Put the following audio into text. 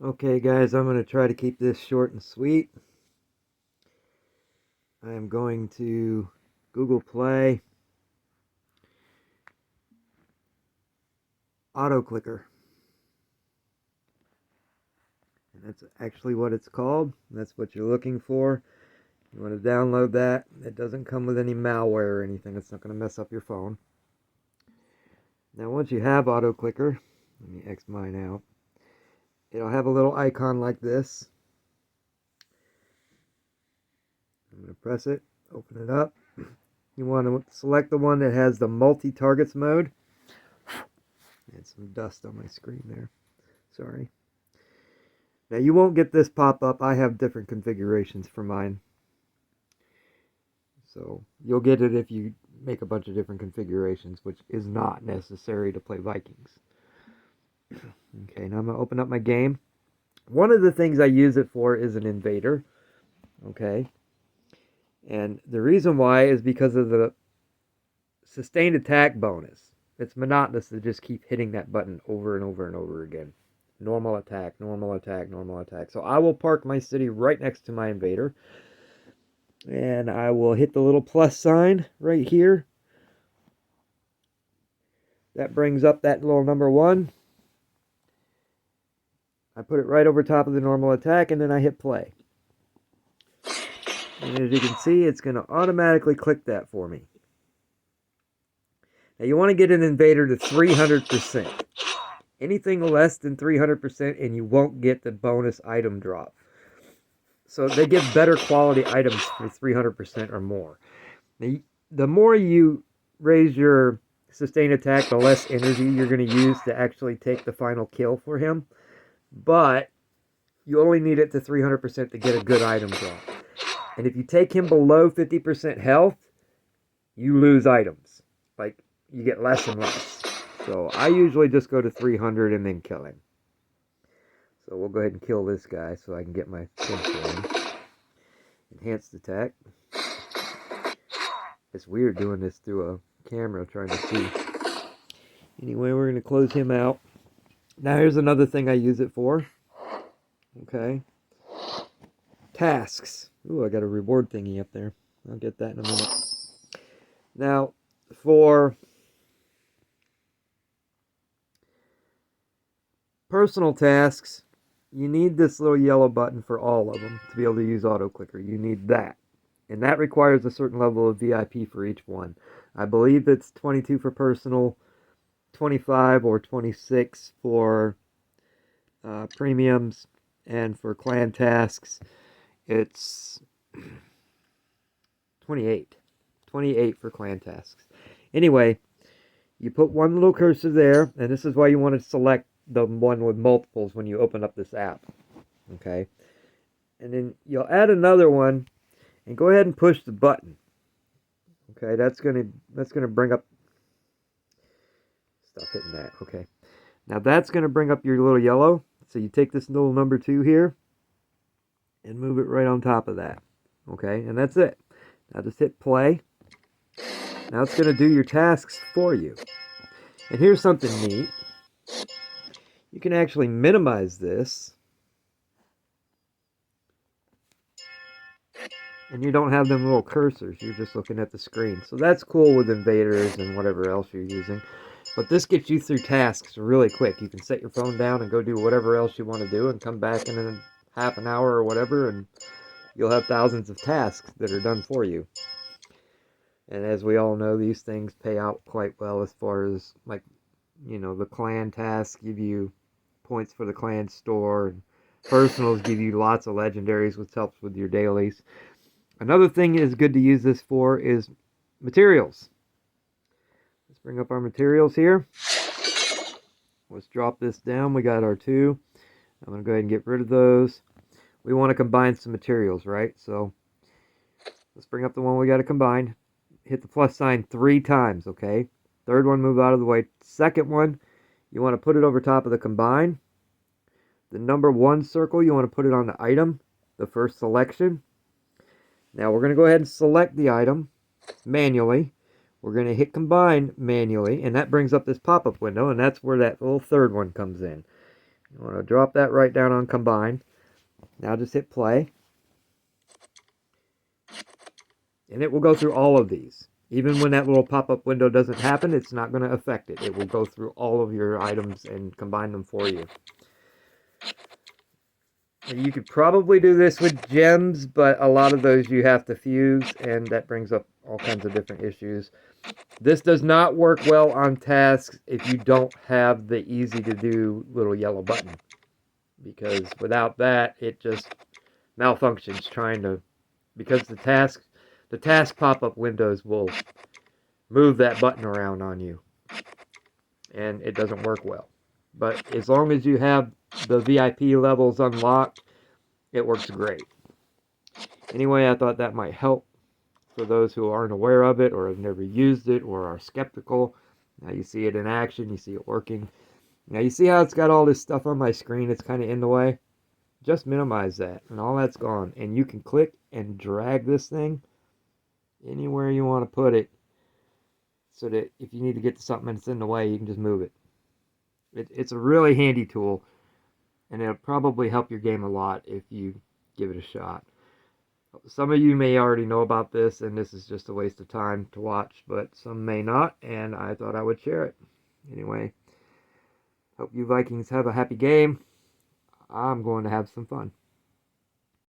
Okay, guys, I'm going to try to keep this short and sweet. I am going to Google Play Auto Clicker. And that's actually what it's called. That's what you're looking for. You want to download that. It doesn't come with any malware or anything. It's not going to mess up your phone. Now, once you have Auto Clicker, let me X mine out. It'll have a little icon like this. I'm going to press it, open it up. You want to select the one that has the multi-targets mode. And some dust on my screen there. Sorry. Now you won't get this pop-up. I have different configurations for mine. So you'll get it if you make a bunch of different configurations, which is not necessary to play Vikings. Okay, now I'm going to open up my game. One of the things I use it for is an invader. Okay. And the reason why is because of the sustained attack bonus. It's monotonous to just keep hitting that button over and over and over again. Normal attack, normal attack, normal attack. So I will park my city right next to my invader. And I will hit the little plus sign right here. That brings up that little number 1. I put it right over top of the normal attack, and then I hit play. And as you can see, it's going to automatically click that for me. Now you want to get an invader to 300%. Anything less than 300% and you won't get the bonus item drop. So they give better quality items for 300% or more. The more you raise your sustained attack, the less energy you're going to use to actually take the final kill for him. But you only need it to 300% to get a good item drop. And if you take him below 50% health, you lose items. Like, you get less and less. So I usually just go to 300 and then kill him. So we'll go ahead and kill this guy so I can get my kill for him. Enhanced attack. It's weird doing this through a camera trying to see. Anyway, we're going to close him out. Now here's another thing I use it for. Okay. Tasks. Ooh, I got a reward thingy up there. I'll get that in a minute. Now, for personal tasks, you need this little yellow button for all of them to be able to use Auto Clicker. You need that. And that requires a certain level of VIP for each one. I believe it's 22 for personal, 25 or 26 for premiums, and for clan tasks, it's 28. 28 for clan tasks. Anyway, you put one little cursor there, and this is why you want to select the one with multiples when you open up this app. Okay? And then you'll add another one, and go ahead and push the button. Okay, that's gonna bring up stuff hitting that. Okay. Now that's gonna bring up your little yellow. So you take this little number 2 here and move it right on top of that. Okay, and that's it. Now just hit play. Now it's going to do your tasks for you. And here's something neat. You can actually minimize this. And you don't have them little cursors. You're just looking at the screen. So that's cool with invaders and whatever else you're using. But this gets you through tasks really quick. You can set your phone down and go do whatever else you want to do and come back in a half an hour or whatever, and you'll have thousands of tasks that are done for you. And as we all know, these things pay out quite well as far as, like, you know, the clan tasks give you points for the clan store, and personals give you lots of legendaries, which helps with your dailies. Another thing is good to use this for is materials. Let's bring up our materials here. Let's drop this down. We got our 2. I'm going to go ahead and get rid of those. We want to combine some materials, right? So let's bring up the one we got to combine. Hit the plus sign 3 times, okay? Third one, move out of the way. Second one, you want to put it over top of the combine. The number 1 circle, you want to put it on the item, the first selection. Now we're going to go ahead and select the item manually. We're going to hit combine manually, and that brings up this pop-up window, and that's where that little third one comes in. You want to drop that right down on combine. Now just hit play. And it will go through all of these. Even when that little pop-up window doesn't happen, it's not going to affect it. It will go through all of your items and combine them for you. And you could probably do this with gems, but a lot of those you have to fuse, and that brings up all kinds of different issues. This does not work well on tasks if you don't have the easy-to-do little yellow button, because without that, it just malfunctions trying to, because the task pop-up windows will move that button around on you, and it doesn't work well. But as long as you have the VIP levels unlocked, it works great. Anyway, I thought that might help for those who aren't aware of it or have never used it or are skeptical. Now you see it in action, you see it working. Now you see how it's got all this stuff on my screen, it's kind of in the way? Just minimize that and all that's gone. And you can click and drag this thing anywhere you want to put it, so that if you need to get to something that's in the way, you can just move it. It's a really handy tool, and it'll probably help your game a lot if you give it a shot. Some of you may already know about this, and this is just a waste of time to watch, but some may not, and I thought I would share it. Anyway, hope you Vikings have a happy game. I'm going to have some fun.